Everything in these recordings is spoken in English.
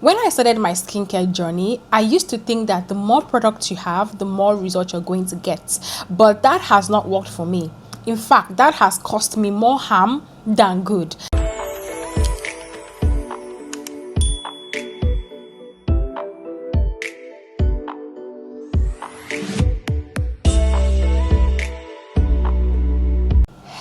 When I started my skincare journey, I used to think that the more products you have, the more results you're going to get. But that has not worked for me. In fact, that has cost me more harm than good.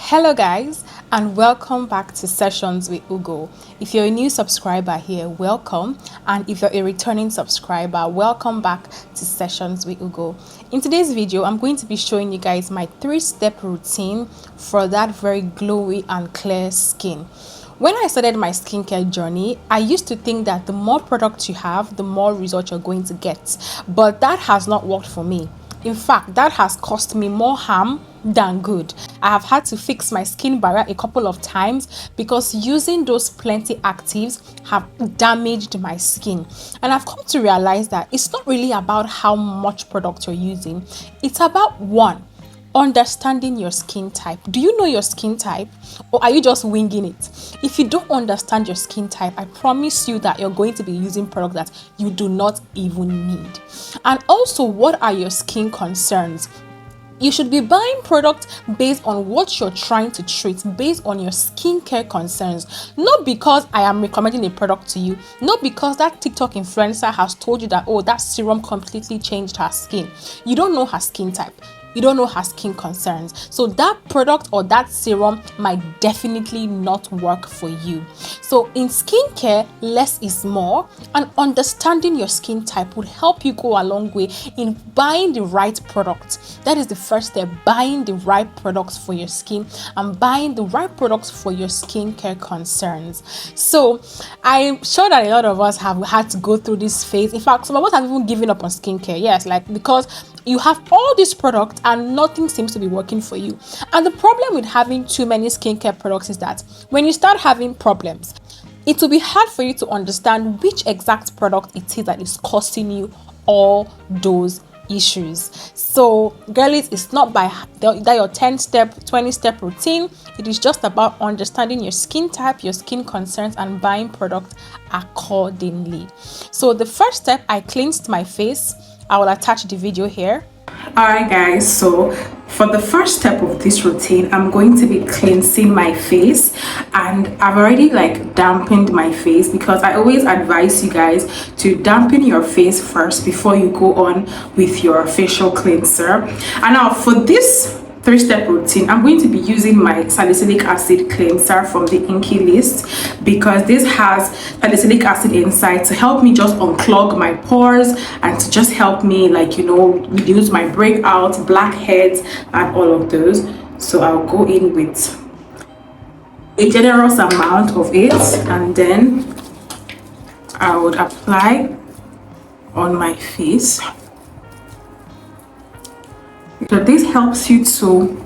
Hello guys, and welcome back to Sessions with Ugo. If you're a new subscriber here, welcome, and if you're a returning subscriber, welcome back to Sessions with Ugo. In today's video, I'm going to be showing you guys my 3-step routine for that very glowy and clear skin. When I started my skincare journey, I used to think that the more products you have, the more results you're going to get. But that has not worked for me. In fact, that has cost me more harm than good. I have had to fix my skin barrier a couple of times because using those plenty actives have damaged my skin. And I've come to realize that it's not really about how much product you're using. It's about understanding your skin type. Do you know your skin type, or are you just winging it? If you don't understand your skin type, I promise you that you're going to be using products that you do not even need. And also, what are your skin concerns? You should be buying products based on what you're trying to treat, based on your skincare concerns. Not because I am recommending a product to you, not because that TikTok influencer has told you that, oh, that serum completely changed her skin. You don't know her skin type. You don't know her skin concerns. So that product or that serum might definitely not work for you. So in skincare, less is more, and understanding your skin type would help you go a long way in buying the right product. That is the first step, buying the right products for your skin and buying the right products for your skincare concerns. So I'm sure that a lot of us have had to go through this phase. In fact, some of us have even given up on skincare. Yes, because you have all these products and nothing seems to be working for you. And the problem with having too many skincare products is that when you start having problems, it will be hard for you to understand which exact product it is that is causing you all those issues. So girlies, it's not by that your 10-step, 20-step routine. It is just about understanding your skin type, your skin concerns, and buying products accordingly. So the first step, I cleansed my face. I will attach the video here. Alright guys, so for the first step of this routine, I'm going to be cleansing my face, and I've already dampened my face because I always advise you guys to dampen your face first before you go on with your facial cleanser. And now for this 3-step routine, I'm going to be using my salicylic acid cleanser from the Inkey list because this has salicylic acid inside to help me just unclog my pores and to just help me reduce my breakouts, blackheads, and all of those. So I'll go in with a generous amount of it, and then I would apply on my face. So this helps you to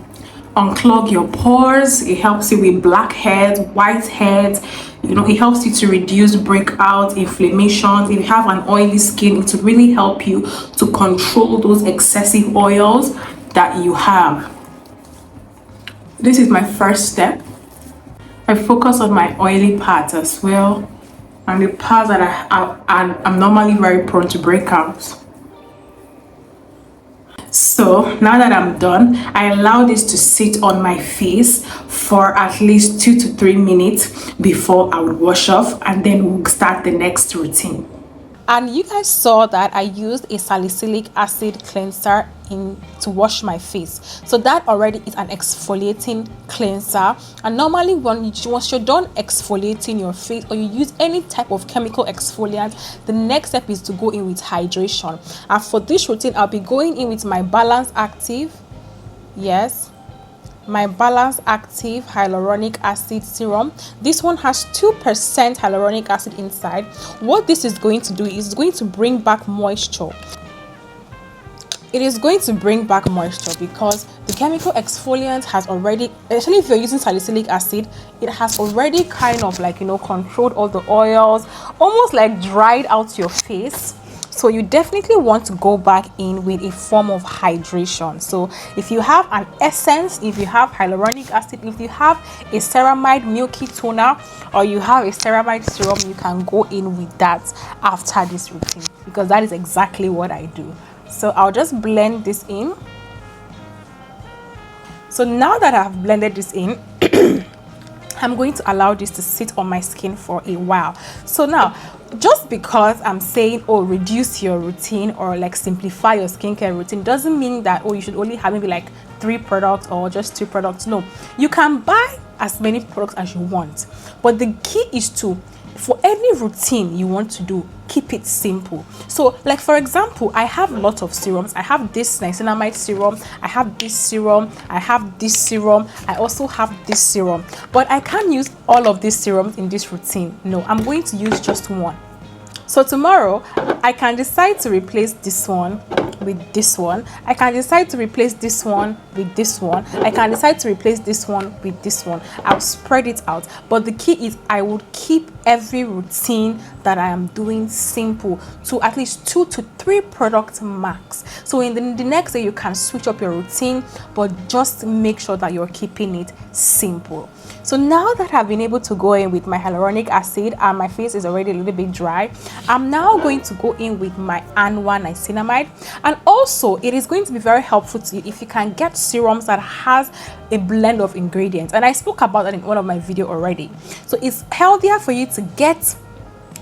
unclog your pores. It helps you with blackheads, whiteheads. It helps you to reduce breakouts, inflammations. If you have an oily skin, it will really help you to control those excessive oils that you have. This is my first step. I focus on my oily parts as well, and the parts that I'm normally very prone to breakouts. So now that I'm done, I allow this to sit on my face for at least 2 to 3 minutes before I would wash off, and then we'll start the next routine. And you guys saw that I used a salicylic acid cleanser to wash my face. So that already is an exfoliating cleanser. And normally once you're done exfoliating your face, or you use any type of chemical exfoliant, the next step is to go in with hydration. And for this routine, I'll be going in with my Balance Active. Yes, my Balance Active Hyaluronic Acid Serum. This one has 2% hyaluronic acid inside. What this is going to do is going to bring back moisture. It is going to bring back moisture because the chemical exfoliant has already, especially if you're using salicylic acid, it has already kind of controlled all the oils, almost dried out your face. So you definitely want to go back in with a form of hydration. So if you have an essence, if you have hyaluronic acid, if you have a ceramide milky toner, or you have a ceramide serum, you can go in with that after this routine, because that is exactly what I do. So I'll just blend this in. So now that I've blended this in, I'm going to allow this to sit on my skin for a while. So now, just because I'm saying, oh, reduce your routine or like simplify your skincare routine, doesn't mean that, oh, you should only have maybe like 3 products or just 2 products. No, you can buy as many products as you want, but the key is to, for any routine you want to do, keep it simple. So like for example, I have a lot of serums. I have this niacinamide serum, I have this serum, I have this serum, I also have this serum, but I can't use all of these serums in this routine. No, I'm going to use just one. So tomorrow I can decide to replace this one with this one. I can decide to replace this one with this one. I can decide to replace this one with this one. I'll spread it out, but the key is I would keep every routine that I am doing simple to at least 2 to 3 products max. So in the next day you can switch up your routine, but just make sure that you're keeping it simple. So now that I've been able to go in with my hyaluronic acid and my face is already a little bit dry, I'm now going to go in with my ANUA niacinamide. And also it is going to be very helpful to you if you can get serums that has a blend of ingredients, and I spoke about that in one of my videos already. So it's healthier for you to get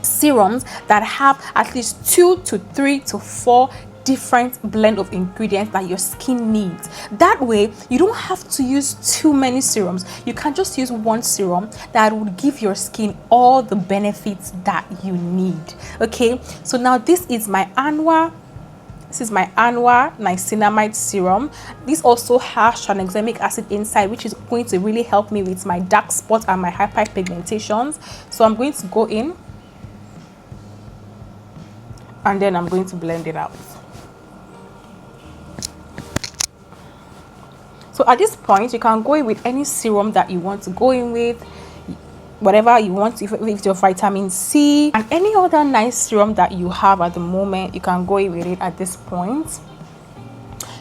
serums that have at least 2 to 3 to 4 different blend of ingredients that your skin needs. That way you don't have to use too many serums. You can just use one serum that would give your skin all the benefits that you need. Okay, so now this is my ANUA niacinamide serum. This also has tranexamic acid inside, which is going to really help me with my dark spots and my hyperpigmentations. So I'm going to go in and then I'm going to blend it out. So at this point, you can go in with any serum that you want to go in with, whatever you want, if your vitamin C and any other nice serum that you have at the moment, you can go in with it at this point.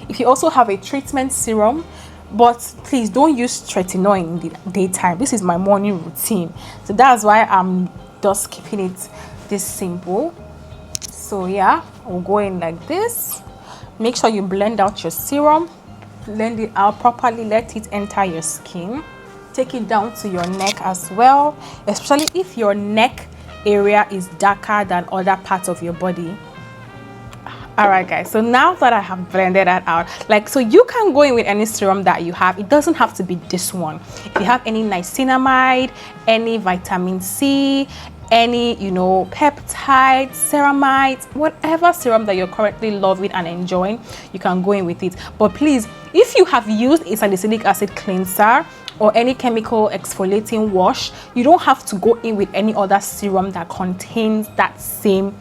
If you also have a treatment serum, but please don't use tretinoin in the daytime. This is my morning routine, so that's why I'm just keeping it this simple. So yeah, we'll go in like this. Make sure you blend out your serum, blend it out properly, let it enter your skin. Take it down to your neck as well, especially if your neck area is darker than other parts of your body. All right guys, so now that I have blended that out, like, so you can go in with any serum that you have. It doesn't have to be this one. If you have any niacinamide, any vitamin C, any, you know, peptides, ceramides, whatever serum that you're currently loving and enjoying, you can go in with it. But please, if you have used a salicylic acid cleanser or any chemical exfoliating wash, you don't have to go in with any other serum that contains that same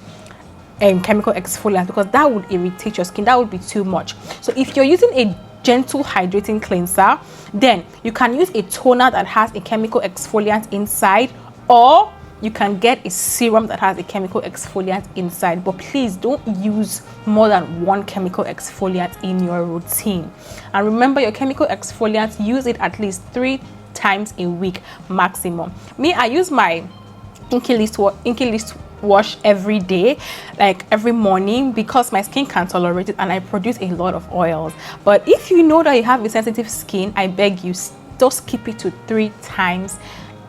chemical exfoliant, because that would irritate your skin. That would be too much. So if you're using a gentle hydrating cleanser, then you can use a toner that has a chemical exfoliant inside, or you can get a serum that has a chemical exfoliant inside. But please don't use more than one chemical exfoliant in your routine. And remember, your chemical exfoliant, use it at least 3 times a week maximum. Me, I use my Inkey List wash every day, like every morning, because my skin can tolerate it and I produce a lot of oils. But if you know that you have a sensitive skin, I beg you, just keep it to 3 times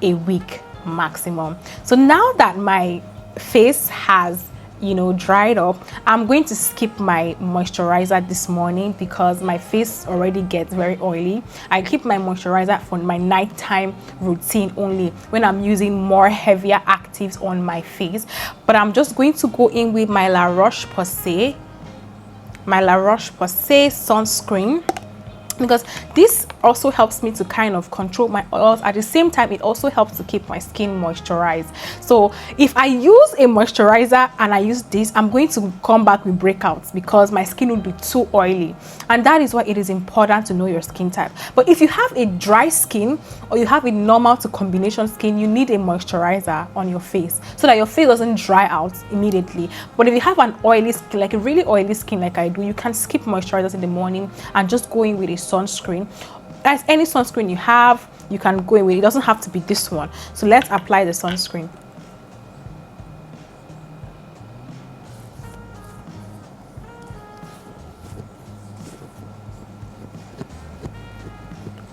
a week maximum. So now that my face has, you know, dried up, I'm going to skip my moisturizer this morning because my face already gets very oily. I keep my moisturizer for my nighttime routine only when I'm using more heavier actives on my face. But I'm just going to go in with my Roche-Posay sunscreen, because this also helps me to kind of control my oils. At the same time, it also helps to keep my skin moisturized. So if I use a moisturizer and I use this, I'm going to come back with breakouts because my skin will be too oily, and that is why it is important to know your skin type. But if you have a dry skin or you have a normal to combination skin, you need a moisturizer on your face so that your face doesn't dry out immediately. But if you have an oily skin, like a really oily skin like I do, you can skip moisturizers in the morning and just go in with a sunscreen. As any sunscreen you have, you can go in with it. It doesn't have to be this one. So let's apply the sunscreen.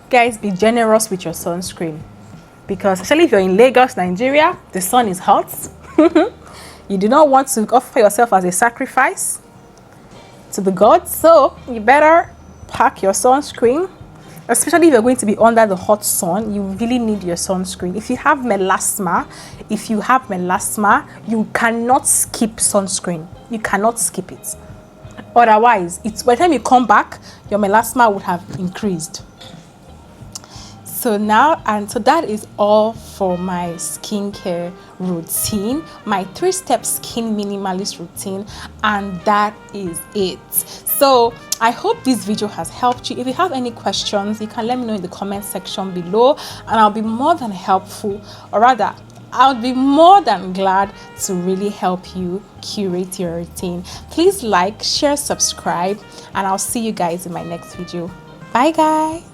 Guys, be generous with your sunscreen, because especially if you're in Lagos, Nigeria, the sun is hot. You do not want to offer yourself as a sacrifice to the gods, so you better pack your sunscreen. Especially if you're going to be under the hot sun, you really need your sunscreen. If you have melasma, you cannot skip sunscreen. You cannot skip it. Otherwise, by the time you come back, your melasma would have increased. So that is all for my skincare routine, my 3-step skin minimalist routine, and that is it. So I hope this video has helped you. If you have any questions, you can let me know in the comment section below, and I'll be more than helpful, or rather I'll be more than glad to really help you curate your routine. Please like, share, subscribe, and I'll see you guys in my next video. Bye guys.